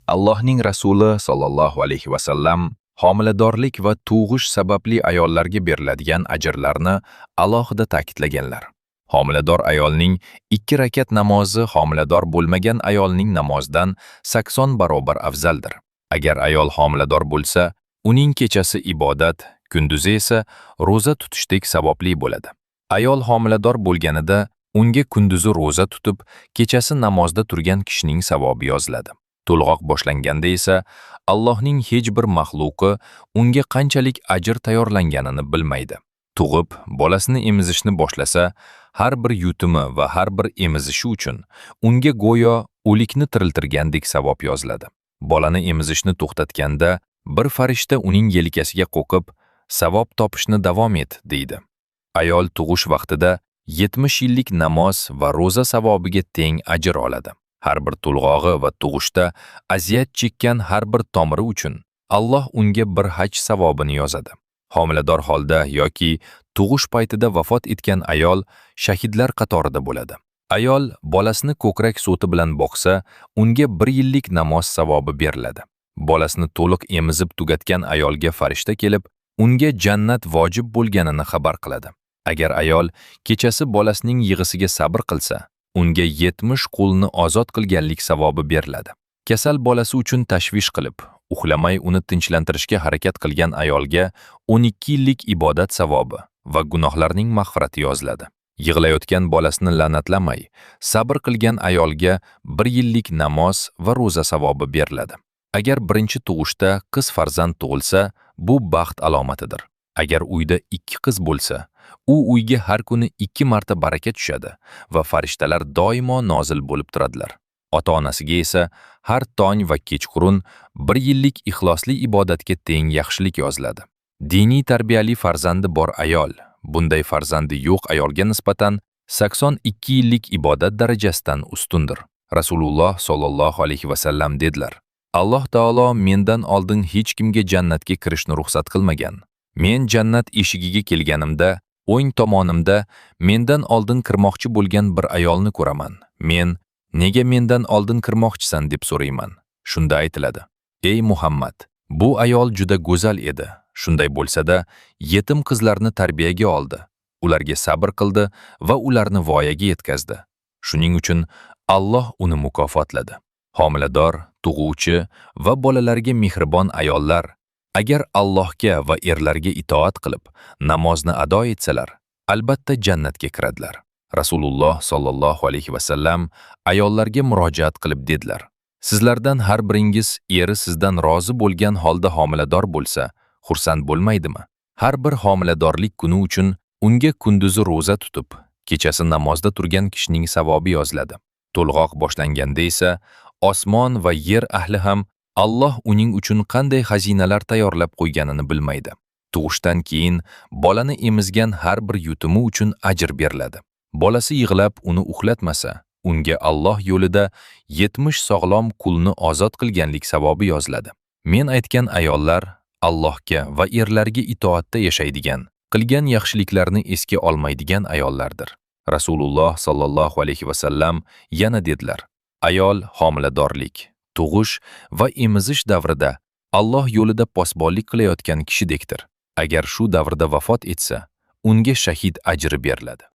Allohning Rasuli sollallohu alayhi vasallam homiladorlik va tug'ish sababli ayollarga beriladigan ajrlarni alohida ta'kidlaganlar. Homilador ayolning 2 rakat namozi homilador bo'lmagan ayolning namozidan 80 barobar afzaldir. Agar ayol homilador bo'lsa, uning kechasi ibodat, kunduzi esa roza tutishdek savobli bo'ladi. Ayol homilador bo'lganida unga kunduzi roza tutib, kechasi namozda turgan kishining savobi yoziladi. To'lg'oq boshlanganda esa Allohning hech bir maxluqi unga qanchalik ajr tayyorlanganini bilmaydi. Tug'ib, bolasini emizishni boshlasa, har bir yutimi va har bir emizishi uchun unga go'yo o'likni tiriltirgandek savob yoziladi. Bolani emizishni to'xtatganda bir farishta uning yelkasiga qo'qib, savob topishni davom et, deydi. Ayol tug'ish vaqtida 70 yillik namoz va roza savobiga teng ajr oladi. Har bir to'lg'og'i va tug'ishda aziyat chekkan har bir tomiri uchun Alloh unga bir haj savobini yozadi. Homilador holda yoki tug'ish paytida vafot etgan ayol shahidlar qatorida bo'ladi. Ayol bolasini ko'krak so'ti bilan boqsa, unga 1 yillik namoz savobi beriladi. Bolasini to'liq emizib tugatgan ayolga farishta kelib, unga jannat vojib bo'lganini xabar qiladi. Agar ayol kechasi bolasining yig'isiga sabr qilsa, unga 70 qulni ozod qilganlik savobi beriladi. Kasal bolasi uchun tashvish qilib, uxlamay uni tinchlantirishga harakat qilgan ayolga 12 yillik ibodat savobi va gunohlarning mag'firati yoziladi. Yig'layotgan bolasini la'natlamay, sabr qilgan ayolga 1 yillik namoz va roza savobi beriladi. Agar birinchi tug'ishda qiz farzand tug'ilsa, bu baxt alomatidir. Agar uyda 2 qiz bo'lsa, u uyga har kuni 2 marta baraka tushadi va farishtalar doimo nozil bo'lib turadilar. Ota-onasiga esa har tong va kechqurun 1 yillik ixlosli ibodatga teng yaxshilik yoziladi. Diniy tarbiyali farzandi bor ayol, bunday farzandi yo'q ayolga nisbatan 82 yillik ibodat darajasidan ustundir. Rasululloh sollallohu alayhi vasallam dedilar: Alloh taolo mendan oldin hech kimga jannatga kirishni ruxsat qilmagan. Men jannat eshigiga kelganimda, o'ng tomonimda mendan oldin kirmoqchi bo'lgan bir ayolni ko'raman. Men, nega mendan oldin kirmoqchisan deb so'rayman. Shunda aytiladi: Ey Muhammad, bu ayol juda go'zal edi. Shunday bo'lsa-da, yetim qizlarni tarbiyaga oldi, ularga sabr qildi va ularni voyaga yetkazdi. Shuning uchun Alloh uni mukofotladi. Homilador, tug'uvchi va bolalarga mehribon ayollar agar Allohga va erlarga itoat qilib, namozni ado etsalar, albatta jannatga kiradilar. Rasululloh sollallohu alayhi vasallam ayollarga murojaat qilib dedilar: Sizlardan har biringiz eri sizdan rozi bo'lgan holda homilador bo'lsa, xursand bo'lmaydimi? Har bir homiladorlik kuni uchun unga kunduzi roza tutib, kechasi namozda turgan kishining savobi yoziladi. To'lg'oq boshlanganda esa osmon va yer ahli ham Alloh uning uchun qanday xazinalar tayyorlab qo'yganini bilmaydi. Tug'ishdan keyin bolani emizgan har bir yutimi uchun ajr beriladi. Bolasi yig'lab uni uxlatmasa, unga Alloh yo'lida 70 sog'lom qulni ozod qilganlik savobi yoziladi. Men aytgan ayollar Allohga va erlarga itoatda yashaydigan, qilgan yaxshiliklarni esga olmaydigan ayollardir. Rasululloh sollallohu alayhi vasallam yana dedilar: Ayol homiladorlik, tug'ish va emizish davrida Alloh yo'lida posbonlik qilayotgan kishidekdir. Agar shu davrda vafot etsa, unga shahid ajri beriladi.